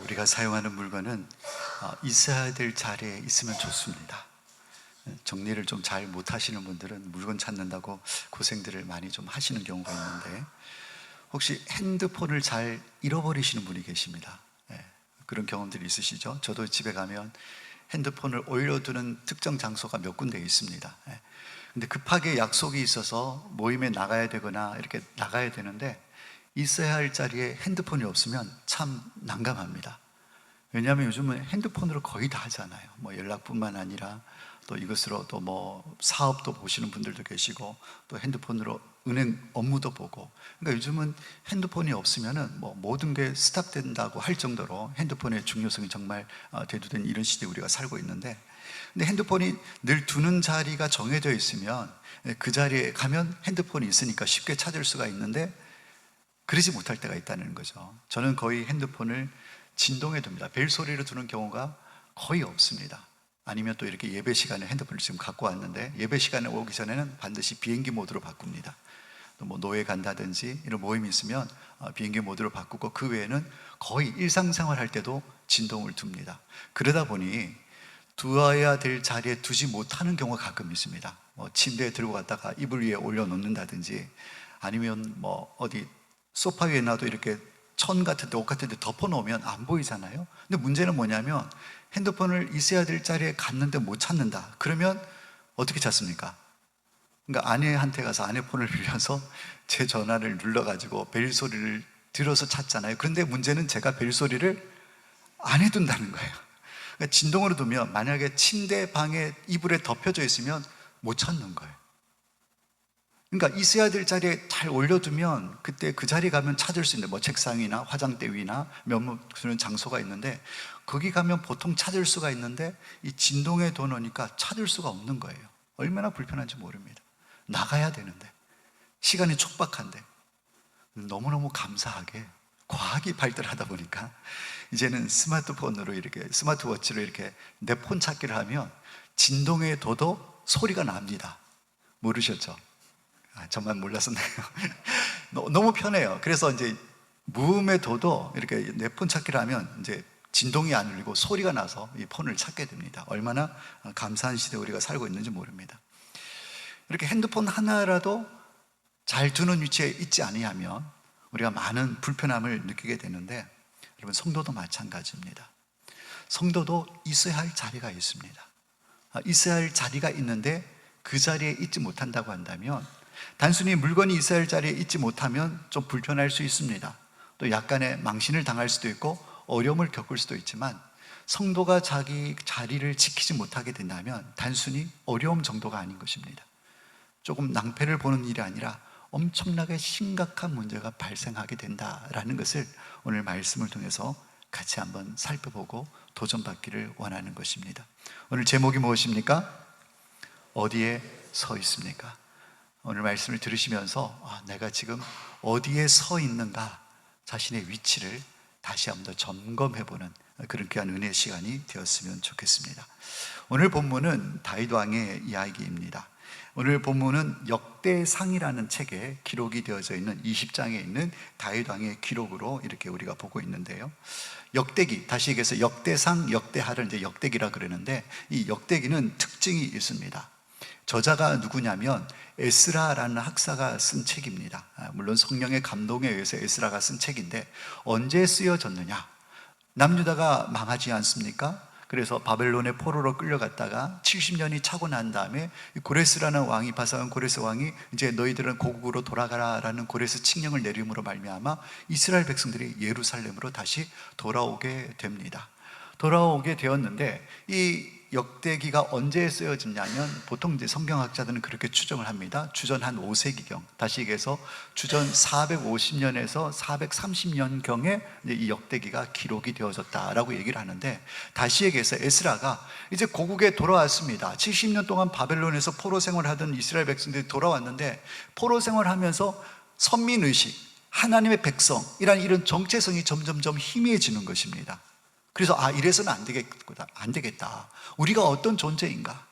우리가 사용하는 물건은 있어야 될 자리에 있으면 좋습니다. 정리를 좀 잘 못하시는 분들은 물건 찾는다고 고생들을 많이 좀 하시는 경우가 있는데, 혹시 핸드폰을 잘 잃어버리시는 분이 계십니다. 그런 경험들이 있으시죠? 저도 집에 가면 핸드폰을 올려두는 특정 장소가 몇 군데 있습니다. 근데 급하게 약속이 있어서 모임에 나가야 되거나 이렇게 나가야 되는데, 있어야 할 자리에 핸드폰이 없으면 참 난감합니다. 왜냐하면 요즘은 핸드폰으로 거의 다 하잖아요. 연락뿐만 아니라 또 이것으로 또 사업도 보시는 분들도 계시고, 또 핸드폰으로 은행 업무도 보고. 그러니까 요즘은 핸드폰이 없으면은 모든 게 스탑된다고 할 정도로 핸드폰의 중요성이 정말 대두된 이런 시대에 우리가 살고 있는데, 근데 핸드폰이 늘 두는 자리가 정해져 있으면 그 자리에 가면 핸드폰이 있으니까 쉽게 찾을 수가 있는데, 그러지 못할 때가 있다는 거죠. 저는 거의 핸드폰을 진동에 둡니다. 벨 소리로 두는 경우가 거의 없습니다. 아니면 또 이렇게 예배 시간에 핸드폰을 지금 갖고 왔는데, 예배 시간에 오기 전에는 반드시 비행기 모드로 바꿉니다. 또 노예 간다든지 이런 모임이 있으면 비행기 모드로 바꾸고, 그 외에는 거의 일상생활 할 때도 진동을 둡니다. 그러다 보니 두어야 될 자리에 두지 못하는 경우가 가끔 있습니다. 침대에 들고 갔다가 이불 위에 올려놓는다든지, 아니면 어디 소파 위에 놔도 이렇게 천 같은 데, 옷 같은 데 덮어 놓으면 안 보이잖아요. 근데 문제는 뭐냐면, 핸드폰을 있어야 될 자리에 갔는데 못 찾는다. 그러면 어떻게 찾습니까? 그러니까 아내한테 가서 아내 폰을 빌려서 제 전화를 눌러가지고 벨 소리를 들어서 찾잖아요. 그런데 문제는 제가 벨 소리를 안 해둔다는 거예요. 그러니까 진동으로 두면 만약에 침대 방에 이불에 덮여져 있으면 못 찾는 거예요. 그러니까 있어야 될 자리에 잘 올려두면 그때 그 자리에 가면 찾을 수 있는데, 책상이나 화장대 위나 몇몇 그런 장소가 있는데, 거기 가면 보통 찾을 수가 있는데, 이 진동에 둬놓으니까 찾을 수가 없는 거예요. 얼마나 불편한지 모릅니다. 나가야 되는데, 시간이 촉박한데. 너무너무 감사하게 과학이 발달하다 보니까 이제는 스마트폰으로 이렇게, 스마트워치로 이렇게 내 폰 찾기를 하면 진동에 둬도 소리가 납니다. 모르셨죠? 저만 몰랐었나요? 너무 편해요. 그래서 이제 무음에 둬도 이렇게 내 폰 찾기를 하면 이제 진동이 안 울리고 소리가 나서 이 폰을 찾게 됩니다. 얼마나 감사한 시대에 우리가 살고 있는지 모릅니다. 이렇게 핸드폰 하나라도 잘 두는 위치에 있지 아니하면 우리가 많은 불편함을 느끼게 되는데, 여러분, 성도도 마찬가지입니다. 성도도 있어야 할 자리가 있습니다. 있어야 할 자리가 있는데 그 자리에 있지 못한다고 한다면, 단순히 물건이 있어야 할 자리에 있지 못하면 좀 불편할 수 있습니다. 또 약간의 망신을 당할 수도 있고 어려움을 겪을 수도 있지만, 성도가 자기 자리를 지키지 못하게 된다면 단순히 어려움 정도가 아닌 것입니다. 조금 낭패를 보는 일이 아니라 엄청나게 심각한 문제가 발생하게 된다라는 것을 오늘 말씀을 통해서 같이 한번 살펴보고 도전받기를 원하는 것입니다. 오늘 제목이 무엇입니까? 어디에 서 있습니까? 오늘 말씀을 들으시면서 내가 지금 어디에 서 있는가, 자신의 위치를 다시 한번 더 점검해보는 그런 귀한 은혜의 시간이 되었으면 좋겠습니다. 오늘 본문은 다윗 왕의 이야기입니다. 오늘 본문은 역대상이라는 책에 기록이 되어져 있는 20장에 있는 다윗 왕의 기록으로 이렇게 우리가 보고 있는데요. 역대기, 다시 얘기해서 역대상, 역대하를 이제 역대기라 그러는데, 이 역대기는 특징이 있습니다. 저자가 누구냐면 에스라라는 학사가 쓴 책입니다. 물론 성령의 감동에 의해서 에스라가 쓴 책인데, 언제 쓰여졌느냐? 남유다가 망하지 않습니까? 그래서 바벨론의 포로로 끌려갔다가 70년이 차고 난 다음에 고레스라는 왕이, 바사온 고레스 왕이 이제 너희들은 고국으로 돌아가라라는 고레스 칙령을 내림으로 말미암아 이스라엘 백성들이 예루살렘으로 다시 돌아오게 됩니다. 돌아오게 되었는데, 이 역대기가 언제 쓰여졌냐면, 보통 이제 성경학자들은 그렇게 추정을 합니다. 주전 한 5세기경, 다시 얘기해서 주전 450년에서 430년경에 이 역대기가 기록이 되어졌다라고 얘기를 하는데, 다시 얘기해서 에스라가 이제 고국에 돌아왔습니다. 70년 동안 바벨론에서 포로 생활하던 이스라엘 백성들이 돌아왔는데, 포로 생활하면서 선민의식, 하나님의 백성이란 이런 정체성이 점점점 희미해지는 것입니다. 그래서 이래서는 안 되겠다. 우리가 어떤 존재인가?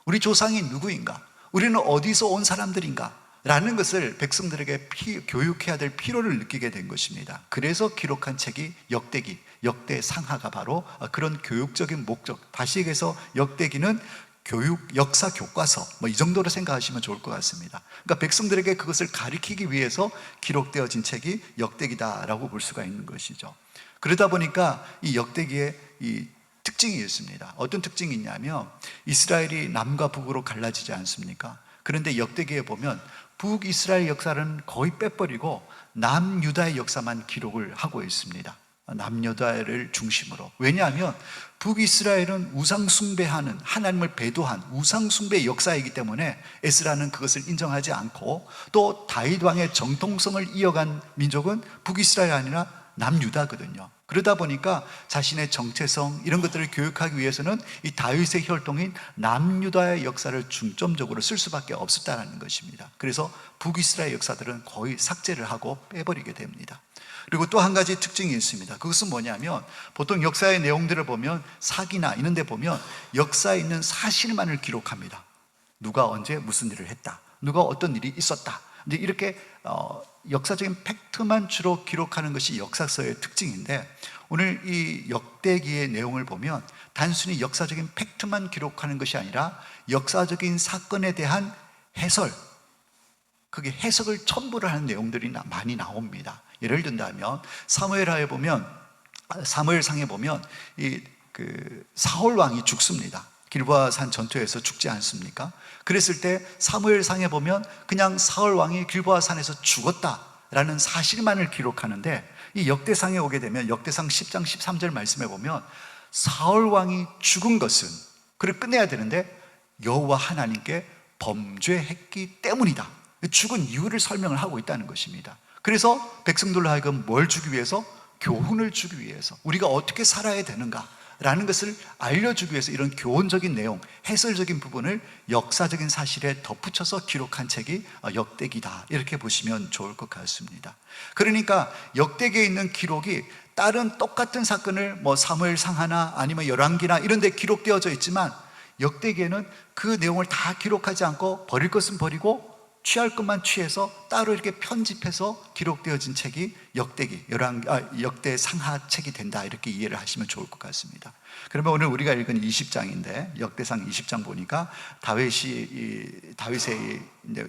우리 조상이 누구인가? 우리는 어디서 온 사람들인가? 라는 것을 백성들에게 교육해야 될 필요를 느끼게 된 것입니다. 그래서 기록한 책이 역대기, 역대상하가 바로 그런 교육적인 목적, 다시 얘기해서 역대기는 교육, 역사 교과서 이 정도로 생각하시면 좋을 것 같습니다. 그러니까 백성들에게 그것을 가르치기 위해서 기록되어진 책이 역대기다라고 볼 수가 있는 것이죠. 그러다 보니까 이 역대기에 이 특징이 있습니다. 어떤 특징이 있냐면 이스라엘이 남과 북으로 갈라지지 않습니까? 그런데 역대기에 보면 북이스라엘 역사는 거의 빼버리고 남유다의 역사만 기록을 하고 있습니다. 남유다를 중심으로. 왜냐하면 북이스라엘은 우상숭배하는, 하나님을 배도한 우상숭배의 역사이기 때문에 에스라는 그것을 인정하지 않고, 또 다윗 왕의 정통성을 이어간 민족은 북이스라엘이 아니라 남유다거든요. 그러다 보니까 자신의 정체성 이런 것들을 교육하기 위해서는 이 다윗의 혈통인 남유다의 역사를 중점적으로 쓸 수밖에 없었다는 것입니다. 그래서 북이스라엘 역사들은 거의 삭제를 하고 빼버리게 됩니다. 그리고 또 한 가지 특징이 있습니다. 그것은 뭐냐면 보통 역사의 내용들을 보면 사기나 이런 데 보면 역사에 있는 사실만을 기록합니다. 누가 언제 무슨 일을 했다, 누가 어떤 일이 있었다, 이제 이렇게 역사적인 팩트만 주로 기록하는 것이 역사서의 특징인데, 오늘 이 역대기의 내용을 보면 단순히 역사적인 팩트만 기록하는 것이 아니라 역사적인 사건에 대한 해설, 그게 해석을 첨부를 하는 내용들이 많이 나옵니다. 예를 든다면 사무엘하에 보면, 사무엘상에 보면 사울 왕이 죽습니다. 길보아 산 전투에서 죽지 않습니까? 그랬을 때 사무엘상에 보면 그냥 사울 왕이 길보아 산에서 죽었다라는 사실만을 기록하는데, 이 역대상에 오게 되면 역대상 10장 13절 말씀에 보면 사울 왕이 죽은 것은, 그를 끝내야 되는데 여호와 하나님께 범죄했기 때문이다. 죽은 이유를 설명을 하고 있다는 것입니다. 그래서 백성들로 하여금 뭘 주기 위해서? 교훈을 주기 위해서, 우리가 어떻게 살아야 되는가 라는 것을 알려주기 위해서 이런 교훈적인 내용, 해설적인 부분을 역사적인 사실에 덧붙여서 기록한 책이 역대기다, 이렇게 보시면 좋을 것 같습니다. 그러니까 역대기에 있는 기록이 다른 똑같은 사건을 사무엘상하나 아니면 열왕기나 이런 데 기록되어져 있지만, 역대기에는 그 내용을 다 기록하지 않고 버릴 것은 버리고 취할 것만 취해서 따로 이렇게 편집해서 기록되어진 책이 역대기, 역대상하 책이 된다, 이렇게 이해를 하시면 좋을 것 같습니다. 그러면 오늘 우리가 읽은 20장인데 역대상 20장 보니까 다윗의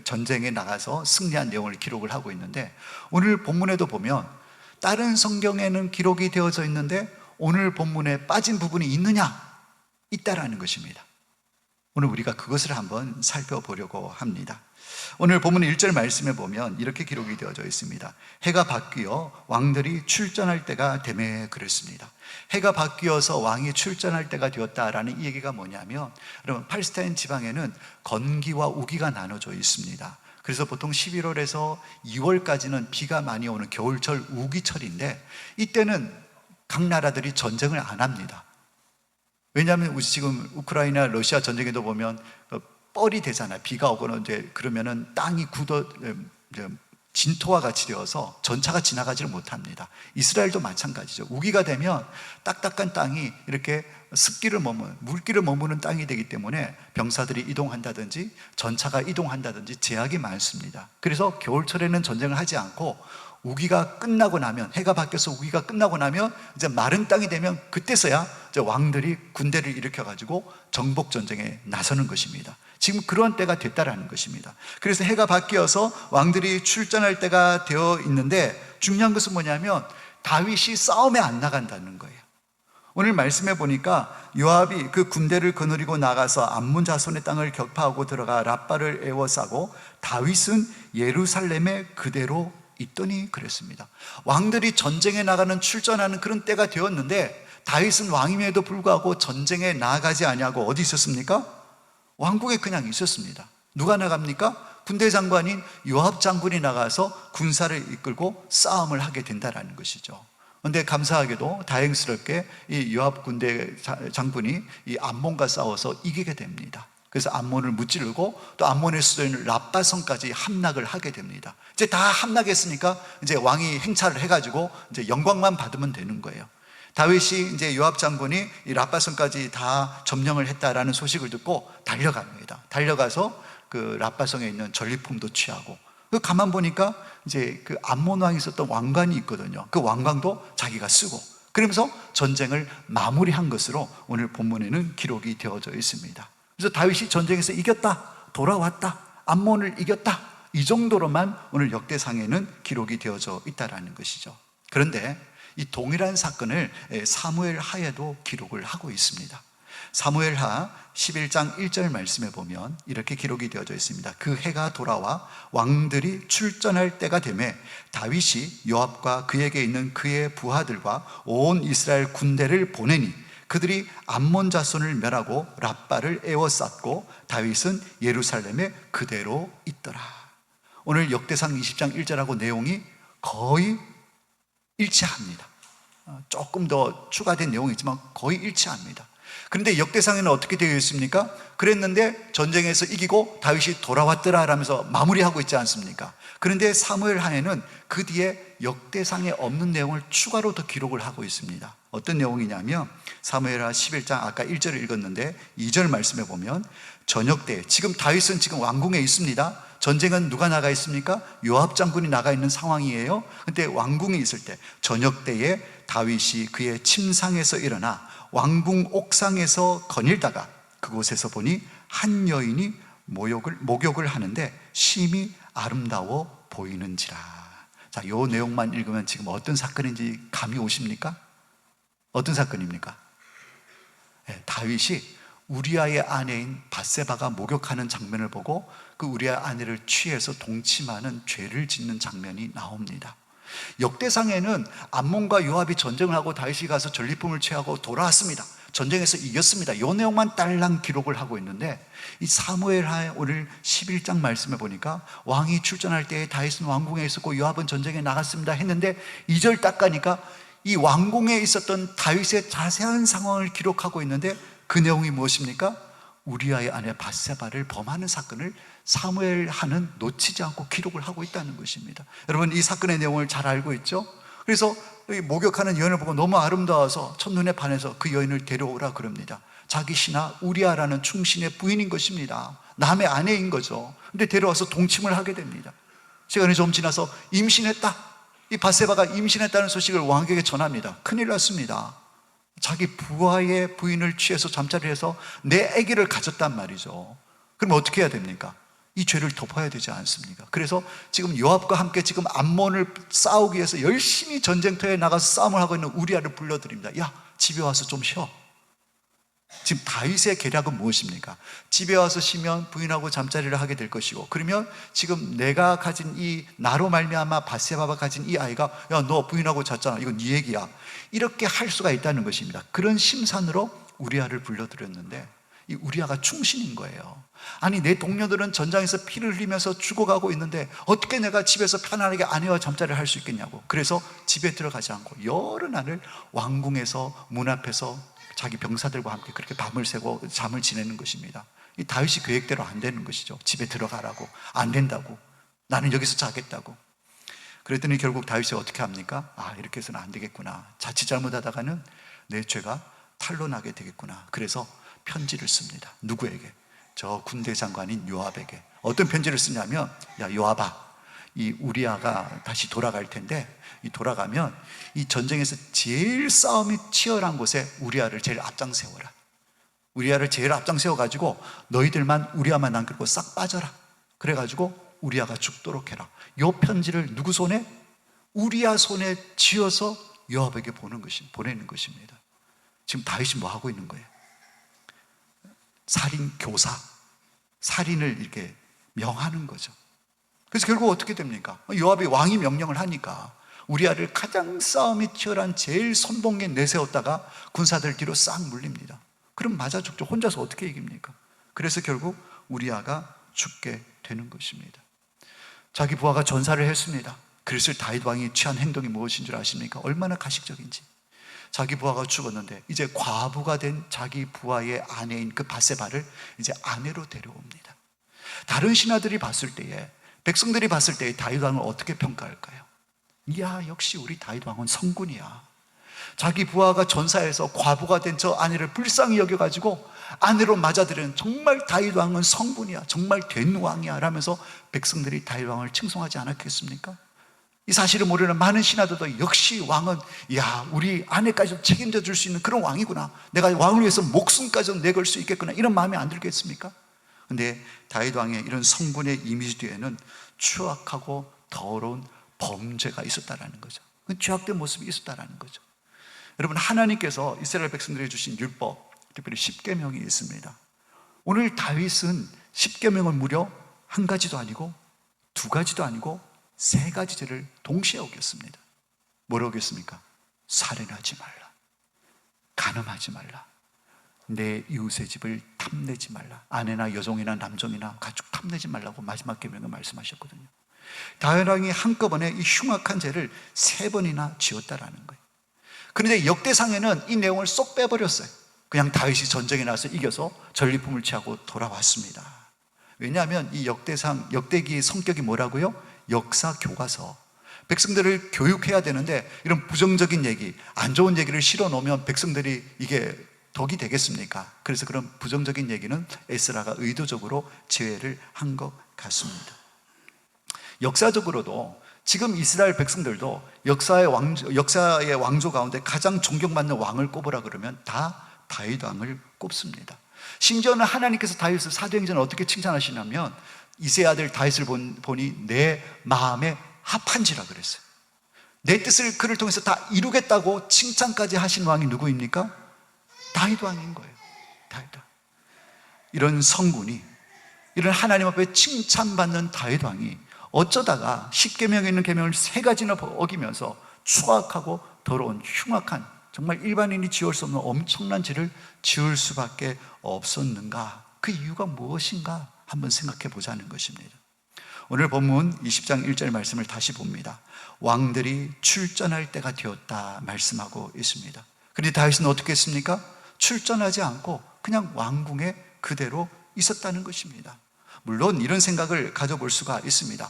전쟁에 나가서 승리한 내용을 기록을 하고 있는데, 오늘 본문에도 보면 다른 성경에는 기록이 되어져 있는데 오늘 본문에 빠진 부분이 있느냐? 있다라는 것입니다. 오늘 우리가 그것을 한번 살펴보려고 합니다. 오늘 본문 1절 말씀에 보면 이렇게 기록이 되어져 있습니다. 해가 바뀌어 왕들이 출전할 때가 되매 그랬습니다. 해가 바뀌어서 왕이 출전할 때가 되었다라는 이 얘기가 뭐냐면, 여러분 팔레스타인 지방에는 건기와 우기가 나눠져 있습니다. 그래서 보통 11월에서 2월까지는 비가 많이 오는 겨울철 우기철인데, 이때는 각 나라들이 전쟁을 안 합니다. 왜냐하면 지금 우크라이나 러시아 전쟁에도 보면 뻘이 되잖아요. 비가 오거나 이제 그러면은 땅이 진토와 같이 되어서 전차가 지나가지를 못합니다. 이스라엘도 마찬가지죠. 우기가 되면 딱딱한 땅이 이렇게 습기를 머무는, 물기를 머무는 땅이 되기 때문에 병사들이 이동한다든지 전차가 이동한다든지 제약이 많습니다. 그래서 겨울철에는 전쟁을 하지 않고 우기가 끝나고 나면, 해가 바뀌어서 우기가 끝나고 나면 이제 마른 땅이 되면 그때서야 이제 왕들이 군대를 일으켜가지고 정복 전쟁에 나서는 것입니다. 지금 그런 때가 됐다라는 것입니다. 그래서 해가 바뀌어서 왕들이 출전할 때가 되어 있는데, 중요한 것은 뭐냐면 다윗이 싸움에 안 나간다는 거예요. 오늘 말씀해 보니까 요압이 그 군대를 거느리고 나가서 암몬 자손의 땅을 격파하고 들어가 랍바를 에워싸고 다윗은 예루살렘에 그대로 있더니 그랬습니다. 왕들이 전쟁에 나가는, 출전하는 그런 때가 되었는데 다윗은 왕임에도 불구하고 전쟁에 나가지 아니하고 어디 있었습니까? 왕궁에 그냥 있었습니다. 누가 나갑니까? 군대 장관인 요압 장군이 나가서 군사를 이끌고 싸움을 하게 된다는 것이죠. 그런데 감사하게도 다행스럽게 이 요압 군대 장군이 이 암몬과 싸워서 이기게 됩니다. 그래서 암몬을 무찌르고 또 암몬의 수도인 랍바성까지 함락을 하게 됩니다. 이제 다 함락했으니까 이제 왕이 행차를 해가지고 이제 영광만 받으면 되는 거예요. 다윗이 이제 요압 장군이 이 랍바성까지 다 점령을 했다라는 소식을 듣고 달려갑니다. 달려가서 그 라빠성에 있는 전리품도 취하고, 그 가만 보니까 이제 그 암몬 왕이 있었던 왕관이 있거든요. 그 왕관도 자기가 쓰고, 그러면서 전쟁을 마무리한 것으로 오늘 본문에는 기록이 되어져 있습니다. 그래서 다윗이 전쟁에서 이겼다, 돌아왔다, 암몬을 이겼다, 이 정도로만 오늘 역대상에는 기록이 되어져 있다라는 것이죠. 그런데 이 동일한 사건을 사무엘 하에도 기록을 하고 있습니다. 사무엘 하 11장 1절 말씀에 보면 이렇게 기록이 되어져 있습니다. 그 해가 돌아와 왕들이 출전할 때가 되매 다윗이 요압과 그에게 있는 그의 부하들과 온 이스라엘 군대를 보내니 그들이 암몬 자손을 멸하고 랍바를 에워쌌고 다윗은 예루살렘에 그대로 있더라. 오늘 역대상 20장 1절하고 내용이 거의 일치합니다. 조금 더 추가된 내용이 있지만 거의 일치합니다. 그런데 역대상에는 어떻게 되어 있습니까? 그랬는데 전쟁에서 이기고 다윗이 돌아왔더라 라면서 마무리하고 있지 않습니까? 그런데 사무엘 하에는 그 뒤에 역대상에 없는 내용을 추가로 더 기록을 하고 있습니다. 어떤 내용이냐면 사무엘하 11장 아까 1절을 읽었는데 2절 말씀에 보면 저녁 때, 지금 다윗은 지금 왕궁에 있습니다. 전쟁은 누가 나가 있습니까? 요압 장군이 나가 있는 상황이에요. 근데 왕궁에 있을 때 저녁 때에 다윗이 그의 침상에서 일어나 왕궁 옥상에서 거닐다가 그곳에서 보니 한 여인이 목욕을 하는데 심히 아름다워 보이는지라. 자, 요 내용만 읽으면 지금 어떤 사건인지 감이 오십니까? 어떤 사건입니까? 네, 다윗이 우리아의 아내인 밧세바가 목욕하는 장면을 보고 그 우리아 아내를 취해서 동침하는 죄를 짓는 장면이 나옵니다. 역대상에는 암몬과 요압이 전쟁을 하고 다윗이 가서 전리품을 취하고 돌아왔습니다. 전쟁에서 이겼습니다. 이 내용만 딸랑 기록을 하고 있는데 이 사무엘하 오늘 11장 말씀에 보니까 왕이 출전할 때에 다윗은 왕궁에 있었고 요압은 전쟁에 나갔습니다 했는데 2절 딱 가니까 이 왕궁에 있었던 다윗의 자세한 상황을 기록하고 있는데 그 내용이 무엇입니까? 우리아의 아내 밧세바를 범하는 사건을 사무엘하는 놓치지 않고 기록을 하고 있다는 것입니다. 여러분, 이 사건의 내용을 잘 알고 있죠? 그래서 목욕하는 여인을 보고 너무 아름다워서 첫눈에 반해서 그 여인을 데려오라 그럽니다. 자기 신하 우리아라는 충신의 부인인 것입니다. 남의 아내인 거죠. 근데 데려와서 동침을 하게 됩니다. 시간이 좀 지나서 임신했다, 이 밧세바가 임신했다는 소식을 왕에게 전합니다. 큰일 났습니다. 자기 부하의 부인을 취해서 잠자리를 해서 내 아기를 가졌단 말이죠. 그럼 어떻게 해야 됩니까? 이 죄를 덮어야 되지 않습니까? 그래서 지금 요압과 함께 지금 암몬을 싸우기 위해서 열심히 전쟁터에 나가서 싸움을 하고 있는 우리아를 불러드립니다. 야, 집에 와서 좀 쉬어. 지금 다윗의 계략은 무엇입니까? 집에 와서 쉬면 부인하고 잠자리를 하게 될 것이고, 그러면 지금 내가 가진 이 나로 말미암아 밧세바가 가진 이 아이가 야, 너 부인하고 잤잖아, 이건 네 얘기야, 이렇게 할 수가 있다는 것입니다. 그런 심산으로 우리아를 불러들였는데 이 우리아가 충신인 거예요. 아니, 내 동료들은 전장에서 피를 흘리면서 죽어가고 있는데 어떻게 내가 집에서 편안하게 아내와 잠자리를 할 수 있겠냐고. 그래서 집에 들어가지 않고 여러 날을 왕궁에서 문 앞에서 자기 병사들과 함께 그렇게 밤을 새고 잠을 지내는 것입니다. 이 다윗이 계획대로 안 되는 것이죠. 집에 들어가라고. 안 된다고. 나는 여기서 자겠다고. 그랬더니 결국 다윗이 어떻게 합니까? 아, 이렇게 해서는 안 되겠구나. 자칫 잘못하다가는 내 죄가 탄로나게 되겠구나. 그래서 편지를 씁니다. 누구에게? 저 군대 장관인 요압에게. 어떤 편지를 쓰냐면, 야, 요압아, 이 우리아가 다시 돌아갈 텐데 이 돌아가면 이 전쟁에서 제일 싸움이 치열한 곳에 우리아를 제일 앞장 세워라. 우리아를 제일 앞장 세워가지고 너희들만 우리아만 남기고 싹 빠져라. 그래가지고 우리아가 죽도록 해라. 이 편지를 누구 손에? 우리아 손에 쥐어서 요압에게 보내는 것입니다. 지금 다윗이 뭐 하고 있는 거예요? 살인 교사, 살인을 이렇게 명하는 거죠. 그래서 결국 어떻게 됩니까? 요압이 왕이 명령을 하니까 우리아를 가장 싸움이 치열한 제일 선봉에 내세웠다가 군사들 뒤로 싹 물립니다. 그럼 맞아 죽죠. 혼자서 어떻게 이깁니까? 그래서 결국 우리아가 죽게 되는 것입니다. 자기 부하가 전사를 했습니다. 그래서 다윗 왕이 취한 행동이 무엇인 줄 아십니까? 얼마나 가식적인지. 자기 부하가 죽었는데 이제 과부가 된 자기 부하의 아내인 그 밧세바를 이제 아내로 데려옵니다. 다른 신하들이 봤을 때에, 백성들이 봤을 때에 다윗 왕을 어떻게 평가할까요? 이야, 역시 우리 다윗 왕은 성군이야. 자기 부하가 전사해서 과부가 된 저 아내를 불쌍히 여겨가지고 아내로 맞아들이는, 정말 다윗 왕은 성분이야, 정말 된 왕이야 라면서 백성들이 다윗 왕을 칭송하지 않았겠습니까? 이 사실을 모르는 많은 신하들도 역시 왕은, 야, 우리 아내까지도 책임져 줄 수 있는 그런 왕이구나, 내가 왕을 위해서 목숨까지도 내걸 수 있겠구나, 이런 마음이 안 들겠습니까? 근데 다윗 왕의 이런 성분의 이미지 뒤에는 추악하고 더러운 범죄가 있었다라는 거죠. 그 죄악된 모습이 있었다라는 거죠. 여러분, 하나님께서 이스라엘 백성들에게 주신 율법, 특별히 십계명이 있습니다. 오늘 다윗은 십계명을 무려 한 가지도 아니고 두 가지도 아니고 세 가지 죄를 동시에 어겼습니다. 뭘 어겼습니까? 살인하지 말라, 간음하지 말라, 내 이웃의 집을 탐내지 말라, 아내나 여종이나 남종이나 가축 탐내지 말라고 마지막 계명을 말씀하셨거든요. 다윗 왕이 한꺼번에 이 흉악한 죄를 세 번이나 지었다라는 거예요. 그런데 역대상에는 이 내용을 쏙 빼버렸어요. 그냥 다윗이 전쟁에 나서 이겨서 전리품을 취하고 돌아왔습니다. 왜냐하면 이 역대기의 성격이 뭐라고요? 역사 교과서. 백성들을 교육해야 되는데 이런 부정적인 얘기, 안 좋은 얘기를 실어 놓으면 백성들이 이게 덕이 되겠습니까? 그래서 그런 부정적인 얘기는 에스라가 의도적으로 제외를 한 것 같습니다. 역사적으로도 지금 이스라엘 백성들도 역사의 왕조 가운데 가장 존경받는 왕을 꼽으라 그러면 다 다윗 왕을 꼽습니다. 심지어는 하나님께서 다윗을 사도행전을 어떻게 칭찬하시냐면, 이세 아들 다윗을 보니 내 마음에 합한지라 그랬어요. 내 뜻을 그를 통해서 다 이루겠다고 칭찬까지 하신 왕이 누구입니까? 다윗 왕인 거예요. 다윗 왕. 이런 성군이, 이런 하나님 앞에 칭찬받는 다윗 왕이 어쩌다가 십계명에 있는 계명을 세 가지나 어기면서 추악하고 더러운 흉악한, 정말 일반인이 지을 수 없는 엄청난 죄를 지을 수밖에 없었는가? 그 이유가 무엇인가? 한번 생각해 보자는 것입니다. 오늘 본문 20장 1절 말씀을 다시 봅니다. 왕들이 출전할 때가 되었다 말씀하고 있습니다. 그런데 다윗은 어떻게 했습니까? 출전하지 않고 그냥 왕궁에 그대로 있었다는 것입니다. 물론 이런 생각을 가져볼 수가 있습니다.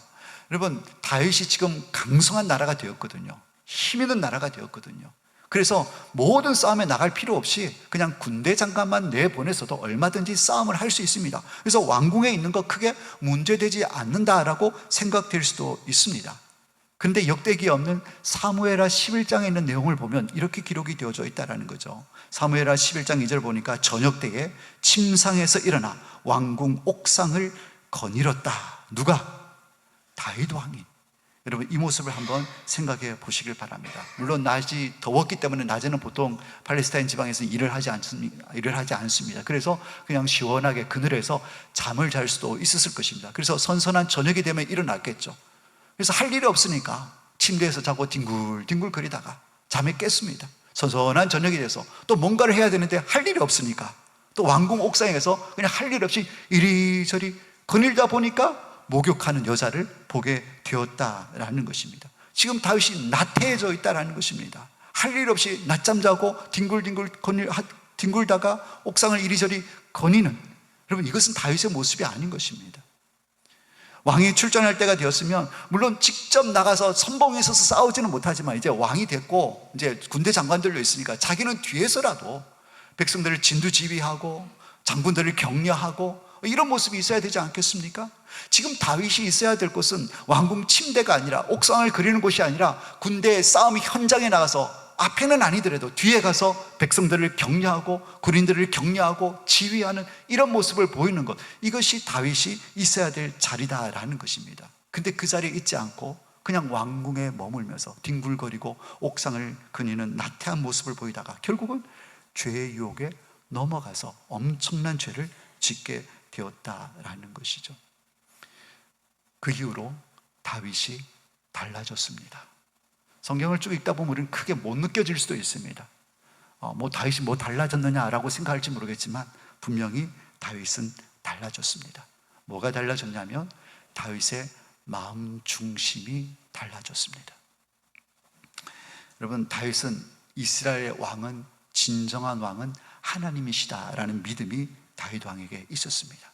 여러분, 다윗이 지금 강성한 나라가 되었거든요. 힘 있는 나라가 되었거든요. 그래서 모든 싸움에 나갈 필요 없이 그냥 군대 장관만 내보내서도 얼마든지 싸움을 할 수 있습니다. 그래서 왕궁에 있는 거 크게 문제되지 않는다라고 생각될 수도 있습니다. 그런데 역대기에 없는 사무엘하 11장에 있는 내용을 보면 이렇게 기록이 되어져 있다는 거죠. 사무엘하 11장 2절 보니까 저녁 때에 침상에서 일어나 왕궁 옥상을 거닐었다. 누가? 다윗 왕이. 여러분, 이 모습을 한번 생각해 보시길 바랍니다. 물론 낮이 더웠기 때문에 낮에는 보통 팔레스타인 지방에서 일을 하지 않습니다. 그래서 그냥 시원하게 그늘에서 잠을 잘 수도 있었을 것입니다. 그래서 선선한 저녁이 되면 일어났겠죠. 그래서 할 일이 없으니까 침대에서 자고 뒹굴뒹굴 거리다가 잠에 깼습니다. 선선한 저녁이 돼서 또 뭔가를 해야 되는데 할 일이 없으니까 또 왕궁 옥상에서 그냥 할 일 없이 이리저리 거닐다 보니까 목욕하는 여자를 보게 되었다라는 것입니다. 지금 다윗이 나태해져 있다라는 것입니다. 할 일 없이 낮잠 자고 뒹굴다가 옥상을 이리저리 거니는, 여러분, 이것은 다윗의 모습이 아닌 것입니다. 왕이 출전할 때가 되었으면 물론 직접 나가서 선봉에 서서 싸우지는 못하지만 이제 왕이 됐고 이제 군대 장관들도 있으니까 자기는 뒤에서라도 백성들을 진두지휘하고 장군들을 격려하고 이런 모습이 있어야 되지 않겠습니까? 지금 다윗이 있어야 될 곳은 왕궁 침대가 아니라, 옥상을 그리는 곳이 아니라 군대의 싸움 현장에 나가서 앞에는 아니더라도 뒤에 가서 백성들을 격려하고 군인들을 격려하고 지휘하는 이런 모습을 보이는 것, 이것이 다윗이 있어야 될 자리다라는 것입니다. 근데 그 자리에 있지 않고 그냥 왕궁에 머물면서 뒹굴거리고 옥상을 거니는 나태한 모습을 보이다가 결국은 죄의 유혹에 넘어가서 엄청난 죄를 짓게 되었다라는 것이죠. 그 이후로 다윗이 달라졌습니다. 성경을 쭉 읽다 보면 우리는 크게 못 느껴질 수도 있습니다. 다윗이 뭐 달라졌느냐라고 생각할지 모르겠지만 분명히 다윗은 달라졌습니다. 뭐가 달라졌냐면 다윗의 마음 중심이 달라졌습니다. 여러분, 다윗은 이스라엘의 왕은, 진정한 왕은 하나님이시다라는 믿음이 다윗 왕에게 있었습니다.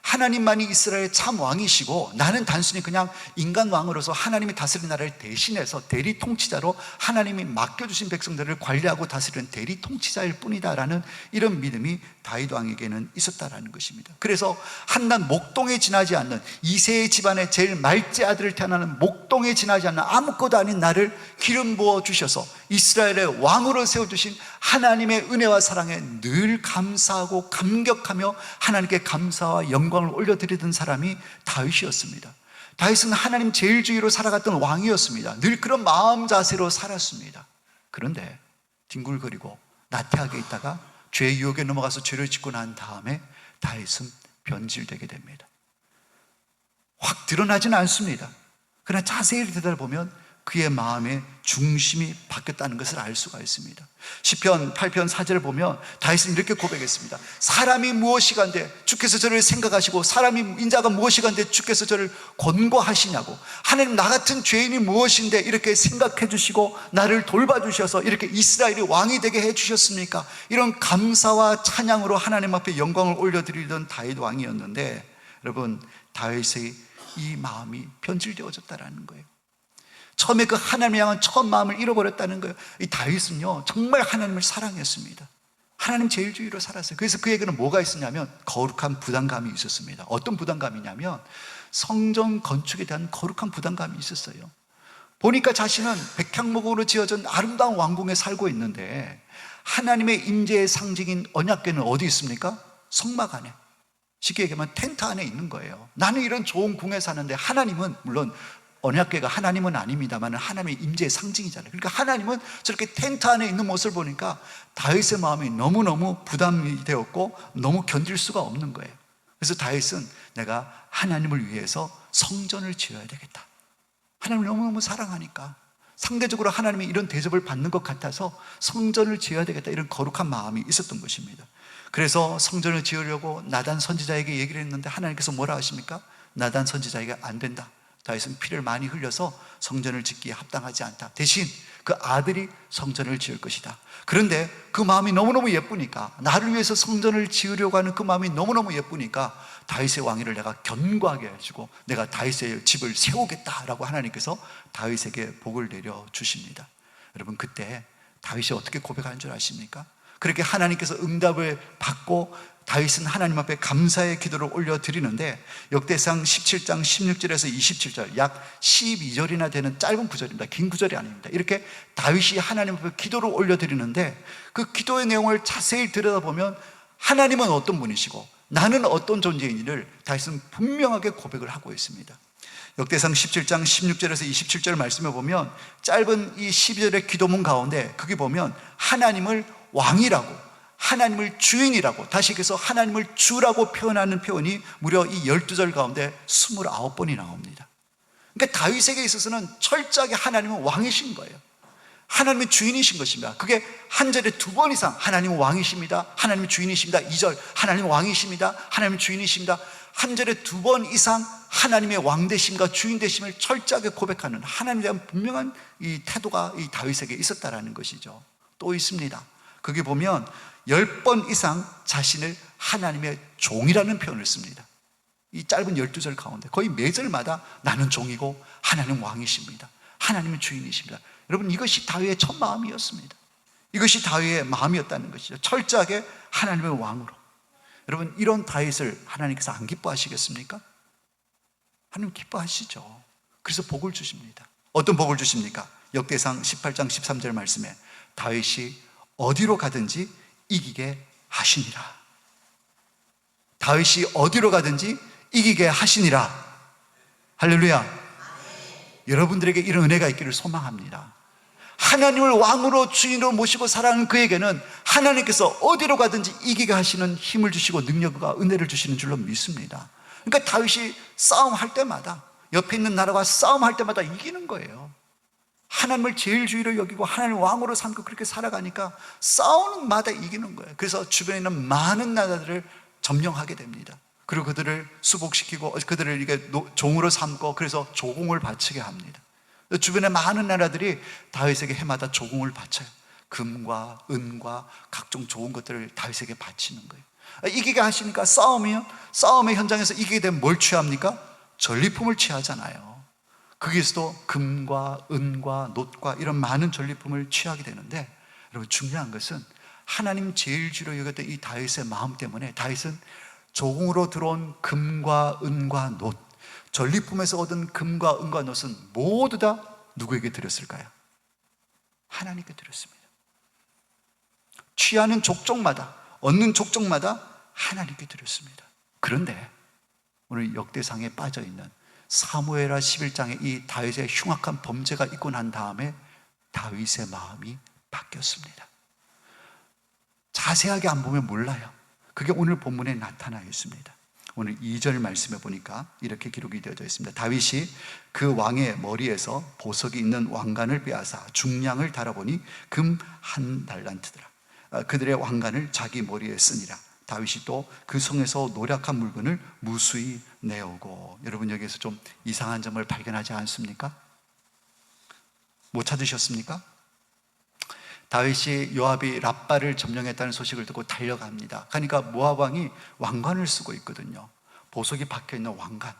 하나님만이 이스라엘의 참 왕이시고 나는 단순히 그냥 인간 왕으로서 하나님이 다스리는 나라를 대신해서 대리 통치자로 하나님이 맡겨주신 백성들을 관리하고 다스리는 대리 통치자일 뿐이다라는 이런 믿음이 다윗 왕에게는 있었다라는 것입니다. 그래서 한낱 목동에 지나지 않는 이새의 집안의 제일 말째 아들을 태어나는 목동에 지나지 않는 아무것도 아닌 나를 기름 부어 주셔서 이스라엘의 왕으로 세워주신 하나님의 은혜와 사랑에 늘 감사하고 감격하며 하나님께 감사와 영광을 올려드리던 사람이 다윗이었습니다. 다윗은 하나님 제일주의로 살아갔던 왕이었습니다. 늘 그런 마음 자세로 살았습니다. 그런데 뒹굴거리고 나태하게 있다가 죄의 유혹에 넘어가서 죄를 짓고 난 다음에 다윗은 변질되게 됩니다. 확 드러나지는 않습니다. 그러나 자세히 들여다보면 그의 마음의 중심이 바뀌었다는 것을 알 수가 있습니다. 시편 8편 4절을 보면 다윗은 이렇게 고백했습니다. 사람이 무엇이간데 주께서 저를 생각하시고 사람이 인자가 무엇이간데 주께서 저를 권고하시냐고, 하나님 나 같은 죄인이 무엇인데 이렇게 생각해 주시고 나를 돌봐주셔서 이렇게 이스라엘이 왕이 되게 해 주셨습니까? 이런 감사와 찬양으로 하나님 앞에 영광을 올려드리던 다윗 왕이었는데, 여러분, 다윗의 이 마음이 변질되어졌다는 거예요. 처음에 그 하나님을 향한 처음 마음을 잃어버렸다는 거예요. 이 다윗은요, 정말 하나님을 사랑했습니다. 하나님 제일주의로 살았어요. 그래서 그에게는 뭐가 있었냐면 거룩한 부담감이 있었습니다. 어떤 부담감이냐면 성전 건축에 대한 거룩한 부담감이 있었어요. 보니까 자신은 백향목으로 지어진 아름다운 왕궁에 살고 있는데 하나님의 임재의 상징인 언약궤는 어디 있습니까? 성막 안에, 쉽게 얘기하면 텐트 안에 있는 거예요. 나는 이런 좋은 궁에 사는데 하나님은, 물론 언약궤가 하나님은 아닙니다만 하나님의 임재의 상징이잖아요. 그러니까 하나님은 저렇게 텐트 안에 있는 모습을 보니까 다윗의 마음이 너무너무 부담이 되었고 너무 견딜 수가 없는 거예요. 그래서 다윗은 내가 하나님을 위해서 성전을 지어야 되겠다. 하나님을 너무너무 사랑하니까 상대적으로 하나님이 이런 대접을 받는 것 같아서 성전을 지어야 되겠다, 이런 거룩한 마음이 있었던 것입니다. 그래서 성전을 지으려고 나단 선지자에게 얘기를 했는데 하나님께서 뭐라 하십니까? 나단 선지자에게 안 된다. 다윗은 피를 많이 흘려서 성전을 짓기에 합당하지 않다. 대신 그 아들이 성전을 지을 것이다. 그런데 그 마음이 너무너무 예쁘니까, 나를 위해서 성전을 지으려고 하는 그 마음이 너무너무 예쁘니까 다윗의 왕위를 내가 견고하게 해주고 내가 다윗의 집을 세우겠다라고 하나님께서 다윗에게 복을 내려 주십니다. 여러분, 그때 다윗이 어떻게 고백하는 줄 아십니까? 그렇게 하나님께서 응답을 받고 다윗은 하나님 앞에 감사의 기도를 올려드리는데, 역대상 17장 16절에서 27절, 약 12절이나 되는 짧은 구절입니다. 긴 구절이 아닙니다. 이렇게 다윗이 하나님 앞에 기도를 올려드리는데 그 기도의 내용을 자세히 들여다보면 하나님은 어떤 분이시고 나는 어떤 존재인지를 다윗은 분명하게 고백을 하고 있습니다. 역대상 17장 16절에서 27절 말씀에 보면 짧은 이 12절의 기도문 가운데 거기 보면 하나님을 왕이라고, 하나님을 주인이라고, 다시 얘기해서 하나님을 주라고 표현하는 표현이 무려 이 12절 가운데 29번이 나옵니다. 그러니까 다윗에게 있어서는 철저하게 하나님은 왕이신 거예요. 하나님은 주인이신 것입니다. 그게 한 절에 2번 이상 하나님은 왕이십니다, 하나님은 주인이십니다. 2절 하나님은 왕이십니다, 하나님은 주인이십니다. 한 절에 2번 이상 하나님의 왕되심과 주인되심을 철저하게 고백하는 하나님에 대한 분명한 이 태도가 이 다윗에게 있었다라는 것이죠. 또 있습니다. 거기 보면 10번 이상 자신을 하나님의 종이라는 표현을 씁니다. 이 짧은 12절 가운데 거의 매 절마다 나는 종이고 하나님 왕이십니다, 하나님은 주인이십니다. 여러분, 이것이 다윗의 첫 마음이었습니다. 이것이 다윗의 마음이었다는 것이죠. 철저하게 하나님의 왕으로. 여러분, 이런 다윗을 하나님께서 안 기뻐하시겠습니까? 하나님 기뻐하시죠. 그래서 복을 주십니다. 어떤 복을 주십니까? 역대상 18장 13절 말씀에 다윗이 어디로 가든지 이기게 하시니라. 다윗이 어디로 가든지 이기게 하시니라. 할렐루야. 여러분들에게 이런 은혜가 있기를 소망합니다. 하나님을 왕으로 주인으로 모시고 살아가는 그에게는 하나님께서 어디로 가든지 이기게 하시는 힘을 주시고 능력과 은혜를 주시는 줄로 믿습니다. 그러니까 다윗이 싸움할 때마다, 옆에 있는 나라가 싸움할 때마다 이기는 거예요. 하나님을 제일주의로 여기고 하나님을 왕으로 삼고 그렇게 살아가니까 싸우는 마다 이기는 거예요. 그래서 주변에 있는 많은 나라들을 점령하게 됩니다. 그리고 그들을 수복시키고 그들을 이게 종으로 삼고, 그래서 조공을 바치게 합니다. 주변의 많은 나라들이 다윗에게 해마다 조공을 바쳐요. 금과 은과 각종 좋은 것들을 다윗에게 바치는 거예요. 이기게 하시니까 싸움의 현장에서 이기게 되면 뭘 취합니까? 전리품을 취하잖아요. 거기에서도 금과 은과 놋과 이런 많은 전리품을 취하게 되는데, 여러분 중요한 것은 하나님 제일 주로 여겼던 이 다윗의 마음 때문에 다윗은 조공으로 들어온 금과 은과 놋, 전리품에서 얻은 금과 은과 놋은 모두 다 누구에게 드렸을까요? 하나님께 드렸습니다. 취하는 족족마다, 얻는 족족마다 하나님께 드렸습니다. 그런데 오늘 역대상에 빠져있는 사무엘하 11장의 이 다윗의 흉악한 범죄가 있고 난 다음에 다윗의 마음이 바뀌었습니다. 자세하게 안 보면 몰라요. 그게 오늘 본문에 나타나 있습니다. 오늘 2절 말씀에 보니까 이렇게 기록이 되어져 있습니다. 다윗이 그 왕의 머리에서 보석이 있는 왕관을 빼앗아 중량을 달아보니 금 1달란트더라. 그들의 왕관을 자기 머리에 쓰니라. 다윗이 또 그 성에서 노략한 물건을 무수히 내오고. 여러분 여기에서 좀 이상한 점을 발견하지 않습니까? 못 찾으셨습니까? 다윗이 요압이 랍바를 점령했다는 소식을 듣고 달려갑니다. 그러니까 모압 왕이 왕관을 쓰고 있거든요. 보석이 박혀있는 왕관,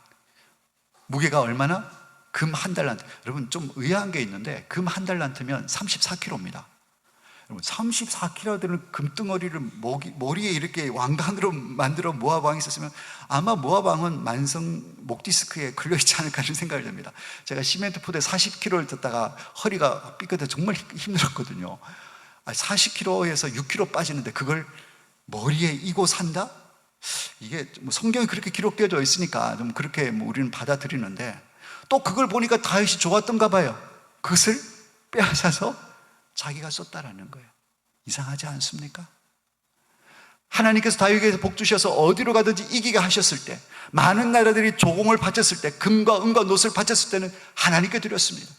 무게가 얼마나? 금 1달란트. 여러분 좀 의아한 게 있는데 금 1달란트면 34kg입니다. 여러분 34kg 되는 금덩어리를 머리에 이렇게 왕관으로 만들어 모압 왕이 있었으면 아마 모압 왕은 만성 목 디스크에 걸려있지 않을까 하는 생각이 듭니다. 제가 시멘트 포대 40kg를 뜯다가 허리가 삐끗해 정말 힘들었거든요. 40kg에서 6kg 빠지는데 그걸 머리에 이고 산다? 이게 뭐 성경에 그렇게 기록되어 있으니까 좀 그렇게 뭐 우리는 받아들이는데, 또 그걸 보니까 다윗이 좋았던가 봐요. 그것을 빼앗아서 자기가 썼다라는 거예요. 이상하지 않습니까? 하나님께서 다윗에게 복 주셔서 어디로 가든지 이기게 하셨을 때, 많은 나라들이 조공을 바쳤을 때, 금과 은과 놋을 바쳤을 때는 하나님께 드렸습니다.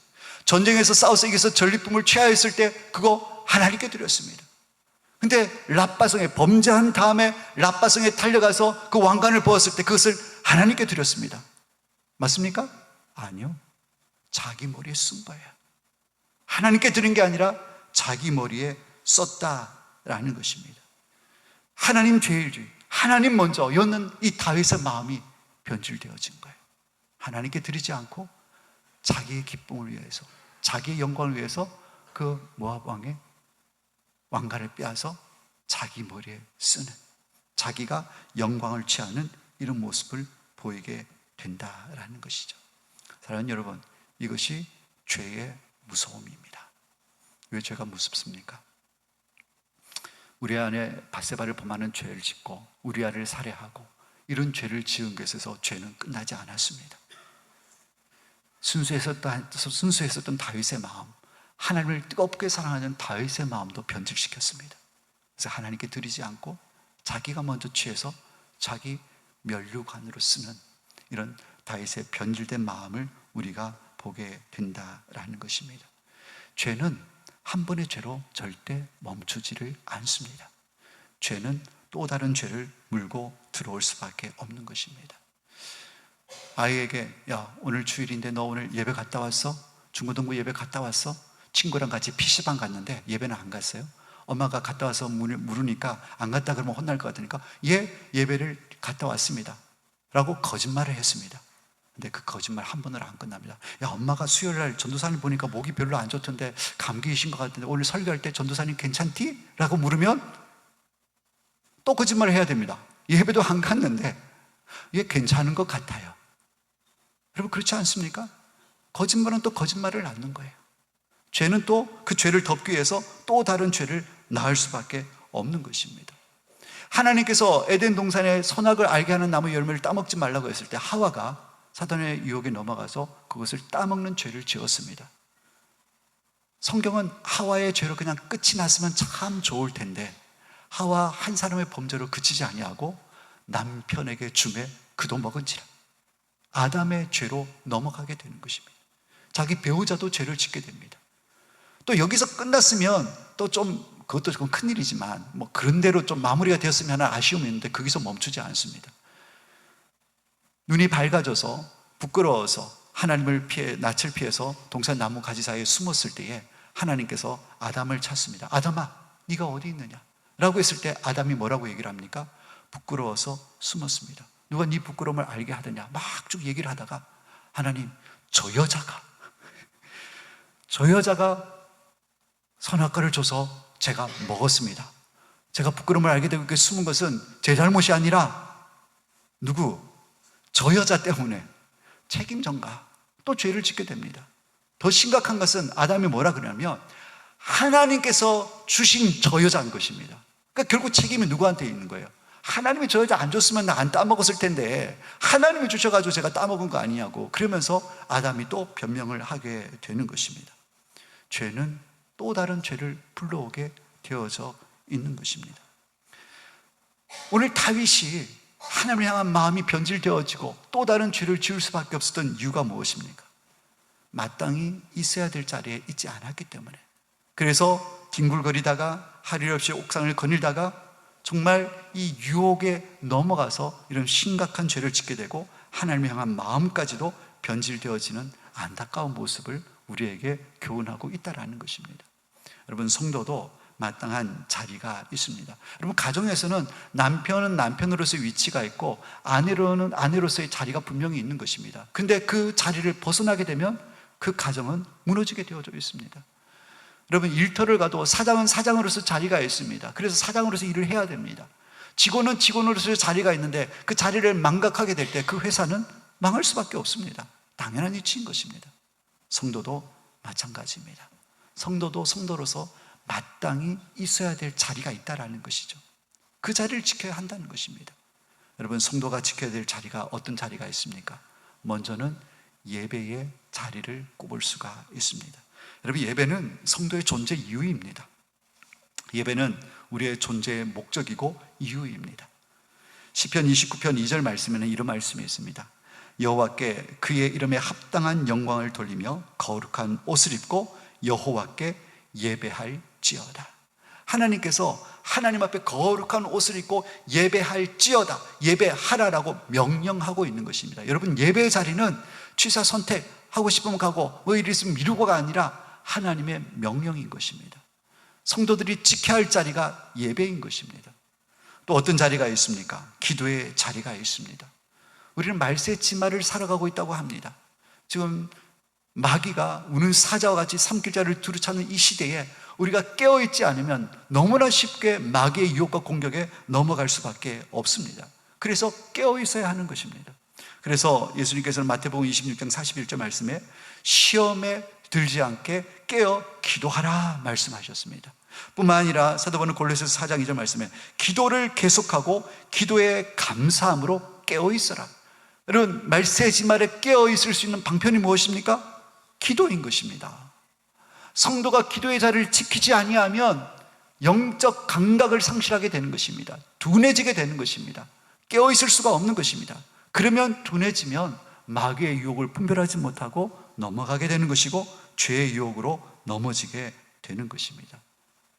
전쟁에서 싸워서 이겨서 전리품을 취하였을 때 그거 하나님께 드렸습니다. 근데 랍바성에 범죄한 다음에 랍바성에 달려가서 그 왕관을 보았을 때 그것을 하나님께 드렸습니다. 맞습니까? 아니요. 자기 머리에 쓴 거예요. 하나님께 드린 게 아니라 자기 머리에 썼다라는 것입니다. 하나님 제일주의, 하나님 먼저 였는 이 다윗의 마음이 변질되어진 거예요. 하나님께 드리지 않고 자기의 기쁨을 위해서, 자기의 영광을 위해서 그 모압 왕의 왕관을 빼앗아 자기 머리에 쓰는, 자기가 영광을 취하는 이런 모습을 보이게 된다라는 것이죠. 사랑하는 여러분, 이것이 죄의 무서움입니다. 왜 죄가 무섭습니까? 우리 안에 밧세바를 범하는 죄를 짓고 우리아를 살해하고 이런 죄를 지은 것에서 죄는 끝나지 않았습니다. 순수했었던 다윗의 마음, 하나님을 뜨겁게 사랑하는 다윗의 마음도 변질시켰습니다. 그래서 하나님께 드리지 않고 자기가 먼저 취해서 자기 면류관으로 쓰는 이런 다윗의 변질된 마음을 우리가 보게 된다라는 것입니다. 죄는 한 번의 죄로 절대 멈추지를 않습니다. 죄는 또 다른 죄를 물고 들어올 수밖에 없는 것입니다. 아이에게 야, 오늘 주일인데 너 오늘 예배 갔다 왔어? 중고등부 예배 갔다 왔어? 친구랑 같이 PC방 갔는데 예배는 안 갔어요? 엄마가 갔다 와서 물으니까 안 갔다 그러면 혼날 것 같으니까 예, 예배를 갔다 왔습니다 라고 거짓말을 했습니다. 근데 그 거짓말 한 번으로 안 끝납니다. 야, 엄마가 수요일날 전도사님 보니까 목이 별로 안 좋던데 감기이신 것 같은데 오늘 설교할 때 전도사님 괜찮디? 라고 물으면 또 거짓말을 해야 됩니다. 예배도 안 갔는데 이게 괜찮은 것 같아요. 여러분 그렇지 않습니까? 거짓말은 또 거짓말을 낳는 거예요. 죄는 또 그 죄를 덮기 위해서 또 다른 죄를 낳을 수밖에 없는 것입니다. 하나님께서 에덴 동산에 선악을 알게 하는 나무 열매를 따먹지 말라고 했을 때 하와가 사단의 유혹에 넘어가서 그것을 따먹는 죄를 지었습니다. 성경은 하와의 죄로 그냥 끝이 났으면 참 좋을 텐데 하와 한 사람의 범죄로 그치지 아니하고 남편에게 주매 그도 먹은지라 아담의 죄로 넘어가게 되는 것입니다. 자기 배우자도 죄를 짓게 됩니다. 또 여기서 끝났으면 또 좀 그것도 조금 큰일이지만 뭐 그런 대로 좀 마무리가 되었으면 하는 아쉬움이 있는데 거기서 멈추지 않습니다. 눈이 밝아져서 부끄러워서 하나님을 낯을 피해서 동산 나무 가지 사이에 숨었을 때에 하나님께서 아담을 찾습니다. 아담아, 네가 어디 있느냐? 라고 했을 때 아담이 뭐라고 얘기를 합니까? 부끄러워서 숨었습니다. 누가 네 부끄러움을 알게 하더냐 막 쭉 얘기를 하다가 하나님, 저 여자가 선악과를 줘서 제가 먹었습니다. 제가 부끄러움을 알게 되고 이렇게 숨은 것은 제 잘못이 아니라 저 여자 때문에 책임전가 또 죄를 짓게 됩니다. 더 심각한 것은 아담이 뭐라 그러냐면 하나님께서 주신 저 여자인 것입니다. 그러니까 결국 책임이 누구한테 있는 거예요? 하나님이 저 여자 안 줬으면 나 안 따먹었을 텐데 하나님이 주셔가지고 제가 따먹은 거 아니냐고, 그러면서 아담이 또 변명을 하게 되는 것입니다. 죄는 또 다른 죄를 불러오게 되어져 있는 것입니다. 오늘 다윗이 하나님을 향한 마음이 변질되어지고 또 다른 죄를 지을 수밖에 없었던 이유가 무엇입니까? 마땅히 있어야 될 자리에 있지 않았기 때문에. 그래서 뒹굴거리다가 할 일 없이 옥상을 거닐다가 정말 이 유혹에 넘어가서 이런 심각한 죄를 짓게 되고 하나님을 향한 마음까지도 변질되어지는 안타까운 모습을 우리에게 교훈하고 있다는 것입니다. 여러분, 성도도 마땅한 자리가 있습니다. 여러분, 가정에서는 남편은 남편으로서의 위치가 있고 아내로는 아내로서의 자리가 분명히 있는 것입니다. 근데 그 자리를 벗어나게 되면 그 가정은 무너지게 되어져 있습니다. 여러분, 일터를 가도 사장은 사장으로서 자리가 있습니다. 그래서 사장으로서 일을 해야 됩니다. 직원은 직원으로서의 자리가 있는데 그 자리를 망각하게 될 때 그 회사는 망할 수밖에 없습니다. 당연한 이치인 것입니다. 성도도 마찬가지입니다. 성도도 성도로서 마땅히 있어야 될 자리가 있다는 것이죠. 그 자리를 지켜야 한다는 것입니다. 여러분, 성도가 지켜야 될 자리가 어떤 자리가 있습니까? 먼저는 예배의 자리를 꼽을 수가 있습니다. 여러분, 예배는 성도의 존재 이유입니다. 예배는 우리의 존재의 목적이고 이유입니다. 시편 29편 2절 말씀에는 이런 말씀이 있습니다. 여호와께 그의 이름에 합당한 영광을 돌리며 거룩한 옷을 입고 여호와께 예배할지어다. 하나님께서 하나님 앞에 거룩한 옷을 입고 예배할지어다, 예배하라라고 명령하고 있는 것입니다. 여러분, 예배의 자리는 취사 선택하고 싶으면 가고 뭐 일 있으면 미루고가 아니라 하나님의 명령인 것입니다. 성도들이 지켜야 할 자리가 예배인 것입니다. 또 어떤 자리가 있습니까? 기도의 자리가 있습니다. 우리는 말세지마를 살아가고 있다고 합니다. 지금 마귀가 우는 사자와 같이 삼킬자를 두루찾는 이 시대에 우리가 깨어있지 않으면 너무나 쉽게 마귀의 유혹과 공격에 넘어갈 수밖에 없습니다. 그래서 깨어있어야 하는 것입니다. 그래서 예수님께서는 마태복음 26장 41절 말씀에 시험에 들지 않게 깨어 기도하라 말씀하셨습니다. 뿐만 아니라 사도 바울은 골로새서 4장 2절 말씀에 기도를 계속하고 기도에 감사함으로 깨어 있어라. 여러분, 말세지말에 깨어 있을 수 있는 방편이 무엇입니까? 기도인 것입니다. 성도가 기도의 자리를 지키지 아니하면 영적 감각을 상실하게 되는 것입니다. 둔해지게 되는 것입니다. 깨어 있을 수가 없는 것입니다. 그러면 둔해지면 마귀의 유혹을 분별하지 못하고 넘어가게 되는 것이고 죄의 유혹으로 넘어지게 되는 것입니다.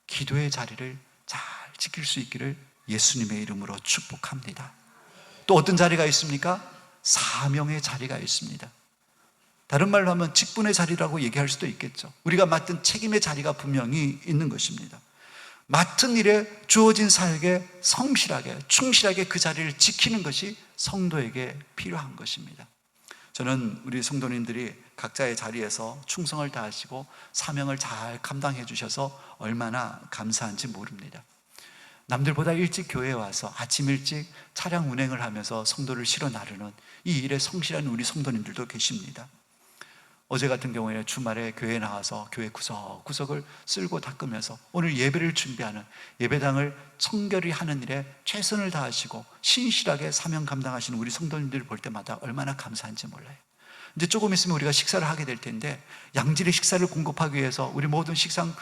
기도의 자리를 잘 지킬 수 있기를 예수님의 이름으로 축복합니다. 또 어떤 자리가 있습니까? 사명의 자리가 있습니다. 다른 말로 하면 직분의 자리라고 얘기할 수도 있겠죠. 우리가 맡은 책임의 자리가 분명히 있는 것입니다. 맡은 일에 주어진 사역에 성실하게 충실하게 그 자리를 지키는 것이 성도에게 필요한 것입니다. 저는 우리 성도님들이 각자의 자리에서 충성을 다하시고 사명을 잘 감당해 주셔서 얼마나 감사한지 모릅니다. 남들보다 일찍 교회에 와서 아침 일찍 차량 운행을 하면서 성도를 실어 나르는 이 일에 성실한 우리 성도님들도 계십니다. 어제 같은 경우에 주말에 교회에 나와서 교회 구석구석을 쓸고 닦으면서 오늘 예배를 준비하는 예배당을 청결히 하는 일에 최선을 다하시고 신실하게 사명 감당하시는 우리 성도님들을 볼 때마다 얼마나 감사한지 몰라요. 이제 조금 있으면 우리가 식사를 하게 될 텐데 양질의 식사를 공급하기 위해서 우리 모든 식당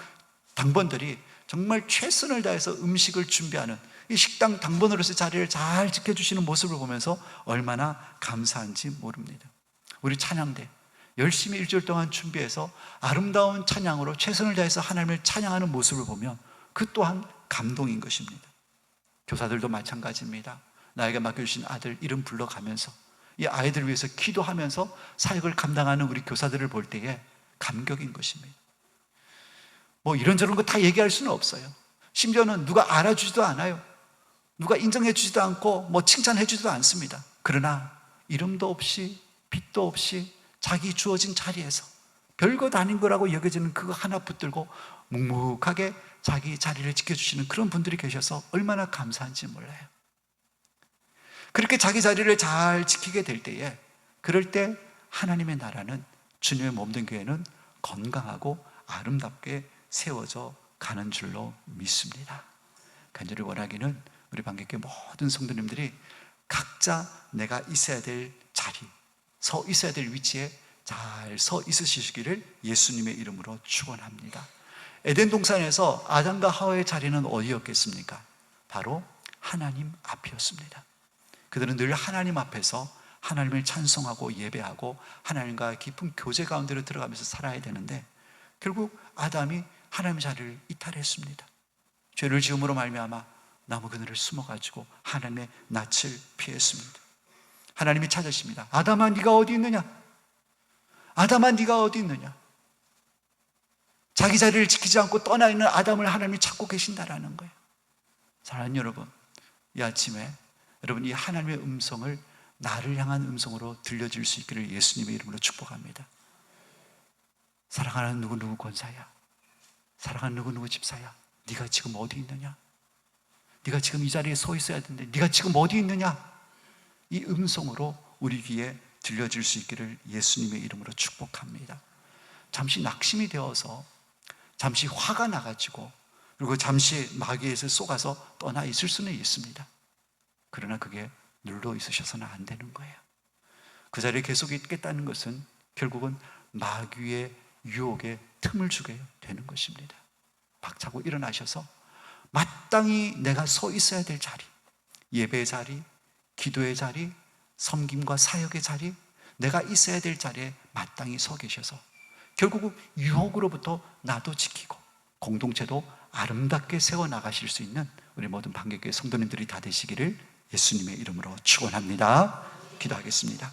당번들이 정말 최선을 다해서 음식을 준비하는 이 식당 당번으로서 자리를 잘 지켜주시는 모습을 보면서 얼마나 감사한지 모릅니다. 우리 찬양대 열심히 일주일 동안 준비해서 아름다운 찬양으로 최선을 다해서 하나님을 찬양하는 모습을 보면 그 또한 감동인 것입니다. 교사들도 마찬가지입니다. 나에게 맡겨주신 아들 이름 불러가면서 이 아이들을 위해서 기도하면서 사역을 감당하는 우리 교사들을 볼 때에 감격인 것입니다. 뭐 이런저런 거 다 얘기할 수는 없어요. 심지어는 누가 알아주지도 않아요. 누가 인정해 주지도 않고 뭐 칭찬해 주지도 않습니다. 그러나 이름도 없이 빛도 없이 자기 주어진 자리에서 별것 아닌 거라고 여겨지는 그거 하나 붙들고 묵묵하게 자기 자리를 지켜주시는 그런 분들이 계셔서 얼마나 감사한지 몰라요. 그렇게 자기 자리를 잘 지키게 될 때에, 그럴 때 하나님의 나라는, 주님의 몸된 교회는 건강하고 아름답게 세워져 가는 줄로 믿습니다. 간절히 원하기는 우리 방객교 모든 성도님들이 각자 내가 있어야 될 자리, 서 있어야 될 위치에 잘 서 있으시기를 예수님의 이름으로 축원합니다. 에덴 동산에서 아담과 하와의 자리는 어디였겠습니까? 바로 하나님 앞이었습니다. 그들은 늘 하나님 앞에서 하나님을 찬송하고 예배하고 하나님과 깊은 교제 가운데로 들어가면서 살아야 되는데, 결국 아담이 하나님의 자리를 이탈했습니다. 죄를 지음으로 말미암아 나무 그늘을 숨어가지고 하나님의 낯을 피했습니다. 하나님이 찾으십니다. 아담아, 네가 어디 있느냐? 아담아, 네가 어디 있느냐? 자기 자리를 지키지 않고 떠나 있는 아담을 하나님이 찾고 계신다라는 거예요. 사랑하는 여러분, 이 아침에 여러분 이 하나님의 음성을 나를 향한 음성으로 들려줄 수 있기를 예수님의 이름으로 축복합니다. 사랑하는 누구누구 권사야, 사랑하는 누구누구 집사야, 네가 지금 어디 있느냐? 네가 지금 이 자리에 서 있어야 되는데 네가 지금 어디 있느냐? 이 음성으로 우리 귀에 들려줄 수 있기를 예수님의 이름으로 축복합니다. 잠시 낙심이 되어서, 잠시 화가 나가지고, 그리고 잠시 마귀에서 속아서 떠나 있을 수는 있습니다. 그러나 그게 눌러 있으셔서는 안 되는 거예요. 그 자리에 계속 있겠다는 것은 결국은 마귀의 유혹에 틈을 주게 되는 것입니다. 박차고 일어나셔서 마땅히 내가 서 있어야 될 자리, 예배의 자리, 기도의 자리, 섬김과 사역의 자리, 내가 있어야 될 자리에 마땅히 서 계셔서 결국은 유혹으로부터 나도 지키고 공동체도 아름답게 세워나가실 수 있는 우리 모든 방객교회 성도님들이 다 되시기를 예수님의 이름으로 축원합니다. 기도하겠습니다.